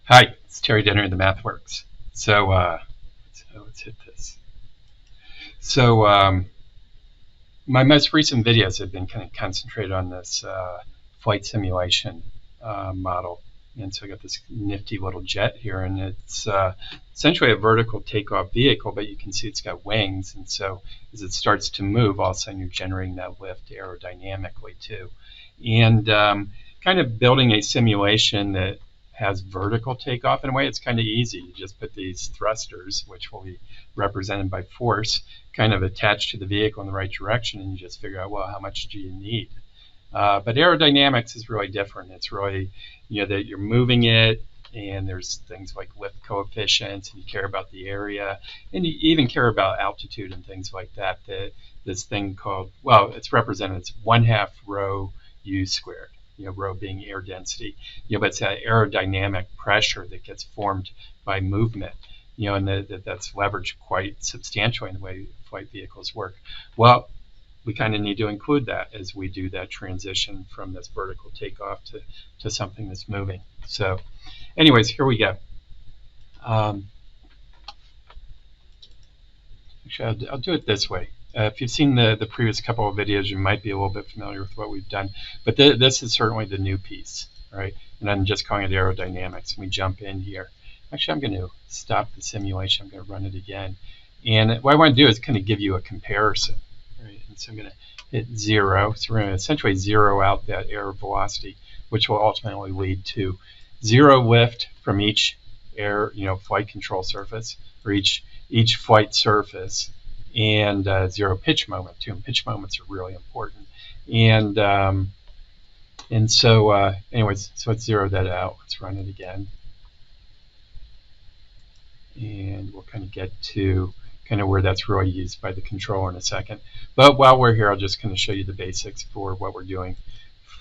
Hi, it's Terry Denner of the MathWorks. So let's hit this. So my most recent videos have been kind of concentrated on this flight simulation model. And so I got this nifty little jet here, and it's essentially a vertical takeoff vehicle, but you can see it's got wings. And so as it starts to move, all of a sudden you're generating that lift aerodynamically too. And kind of building a simulation that has vertical takeoff in a way, it's kind of easy. You just put these thrusters, which will be represented by force, kind of attached to the vehicle in the right direction, and you just figure out, well, how much do you need? But aerodynamics is really different. It's really, that you're moving it, and there's things like lift coefficients, and you care about the area, and you even care about altitude and things like that. This thing called, well, it's represented as 1/2 rho u squared. Rho being air density. But it's that aerodynamic pressure that gets formed by movement. And that's leveraged quite substantially in the way flight vehicles work. Well, we kind of need to include that as we do that transition from this vertical takeoff to something that's moving. So anyways, here we go. Actually, I'll do it this way. If you've seen the previous couple of videos, you might be a little bit familiar with what we've done. But this is certainly the new piece, right? And I'm just calling it aerodynamics. And we jump in here. Actually, I'm going to stop the simulation. I'm going to run it again. And what I want to do is kind of give you a comparison. Right? And so I'm going to hit 0. So we're going to essentially zero out that air velocity, which will ultimately lead to 0 lift from each air, flight control surface, or each flight surface, and 0 pitch moment too. And pitch moments are really important. And so anyways, so let's zero that out. Let's run it again. And we'll kind of get to kind of where that's really used by the controller in a second. But while we're here, I'll just kind of show you the basics for what we're doing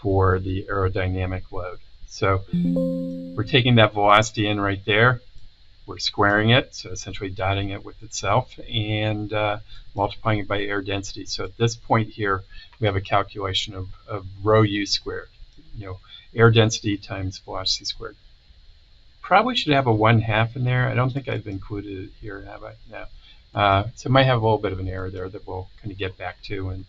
for the aerodynamic load. So we're taking that velocity in right there. We're squaring it, so essentially dotting it with itself, and multiplying it by air density. So at this point here, we have a calculation of rho u squared, air density times velocity squared. Probably should have a 1/2 in there. I don't think I've included it here, have I? No. So it might have a little bit of an error there that we'll kind of get back to, and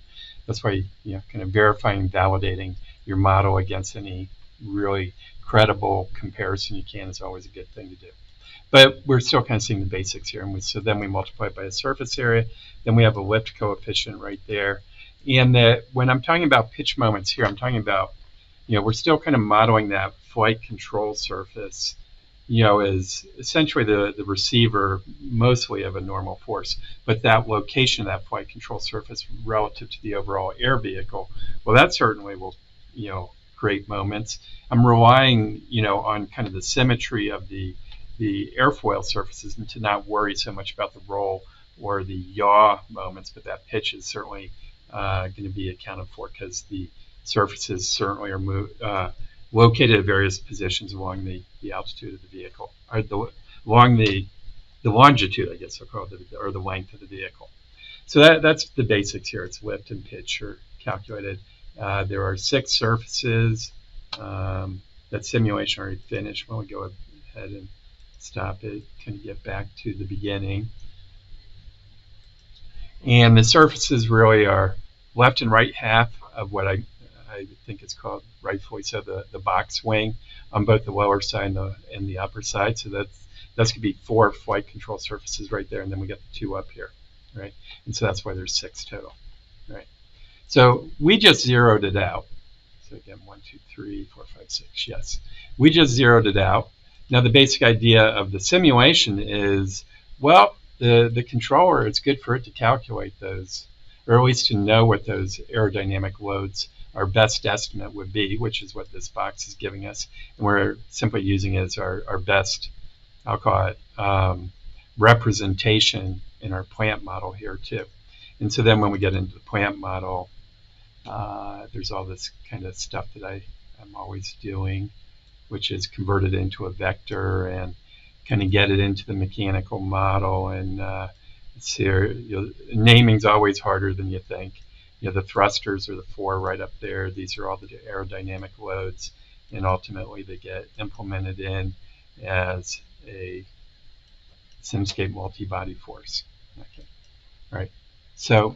that's why kind of verifying and validating your model against any really credible comparison you can is always a good thing to do. But we're still kind of seeing the basics here, and so then we multiply it by a surface area. Then we have a lift coefficient right there, and when I'm talking about pitch moments here, I'm talking about we're still kind of modeling that flight control surface. Is essentially the receiver mostly of a normal force, but that location of that flight control surface relative to the overall air vehicle, well, that certainly will, create moments. I'm relying, on kind of the symmetry of the airfoil surfaces and to not worry so much about the roll or the yaw moments, but that pitch is certainly going to be accounted for because the surfaces certainly are located at various positions along the altitude of the vehicle, or along the longitude, I guess I'll call it, or the length of the vehicle. So that's the basics here. It's lift and pitch are calculated. There are 6 surfaces. That simulation already finished. When we go ahead and stop it, kind of get back to the beginning. And the surfaces really are left and right half of what I think it's called, rightfully so, the box wing on both the lower side and the upper side. So that's going to be 4 flight control surfaces right there, and then we got the 2 up here, right? And so that's why there's 6 total, right? So we just zeroed it out. So again, 1, 2, 3, 4, 5, 6. Yes, we just zeroed it out. Now the basic idea of the simulation is, well, the controller, it's good for it to calculate those, or at least to know what those aerodynamic loads, our best estimate would be, which is what this box is giving us. And we're simply using it as our best, I'll call it, representation in our plant model here too. And so then when we get into the plant model, there's all this kind of stuff that I'm always doing, which is convert it into a vector and kind of get it into the mechanical model. And let's see here, naming's always harder than you think. The thrusters are the 4 right up there. These are all the aerodynamic loads, and ultimately they get implemented in. as a SimScape multi-body force. Okay. All right. So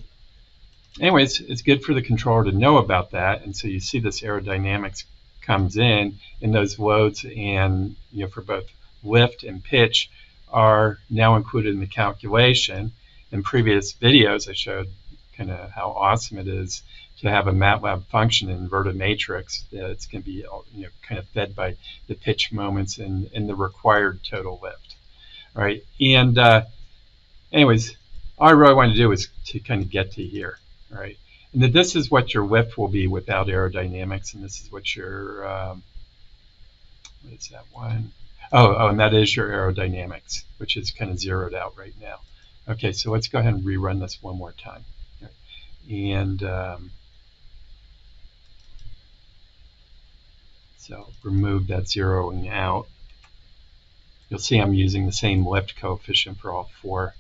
anyways, it's good for the controller to know about that. And so you see this aerodynamics comes in, and those loads and, for both lift and pitch are now included in the calculation. In previous videos, I showed kind of how awesome it is to have a MATLAB function, an inverted matrix, that's going to be kind of fed by the pitch moments and the required total lift. All right. And anyways, all I really want to do is to kind of get to here. All right. And that this is what your lift will be without aerodynamics, and this is what your, what is that one? Oh, and that is your aerodynamics, which is kind of zeroed out right now. Okay, so let's go ahead and rerun this one more time. And so remove that zeroing out. You'll see I'm using the same lift coefficient for all 4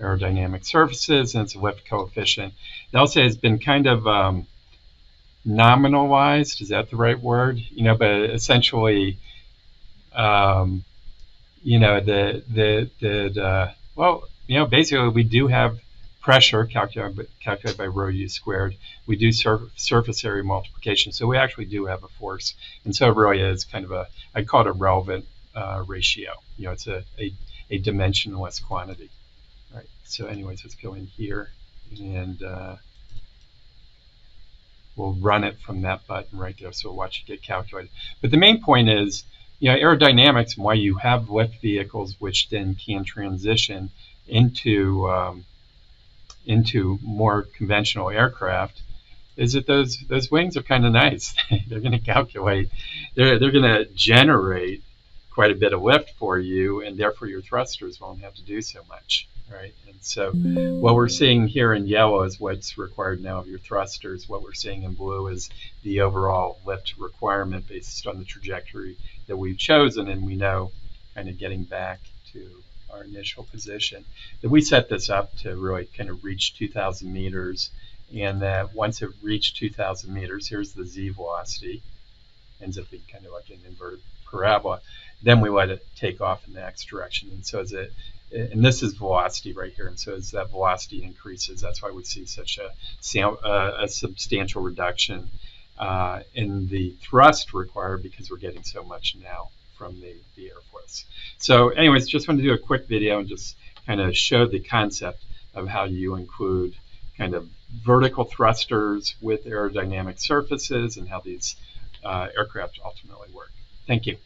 aerodynamic surfaces, and it's a lift coefficient. It also has been kind of nominalized. Is that the right word? But essentially, basically we do have pressure calculated by rho u squared. We do surface area multiplication, so we actually do have a force, and so it really is kind of I'd call it a relevant ratio. It's a dimensionless quantity. All right. So anyways, let's go in here and we'll run it from that button right there. So we'll watch it get calculated. But the main point is, aerodynamics and why you have lift vehicles which then can transition into more conventional aircraft is that those wings are kind of nice. They're going to calculate, they're going to generate quite a bit of lift for you, and therefore your thrusters won't have to do so much. Right? And so what we're seeing here in yellow is what's required now of your thrusters. What we're seeing in blue is the overall lift requirement based on the trajectory that we've chosen, and we know, kind of getting back to our initial position, that we set this up to really kind of reach 2,000 meters, and that once it reached 2,000 meters, here's the z velocity, ends up being kind of like an inverted parabola, then we let it take off in the x direction. And so and this is velocity right here, and so as that velocity increases, that's why we see such a substantial reduction in the thrust required, because we're getting so much now from the airfoils. So anyways, just wanted to do a quick video and just kind of show the concept of how you include kind of vertical thrusters with aerodynamic surfaces and how these aircraft ultimately work. Thank you.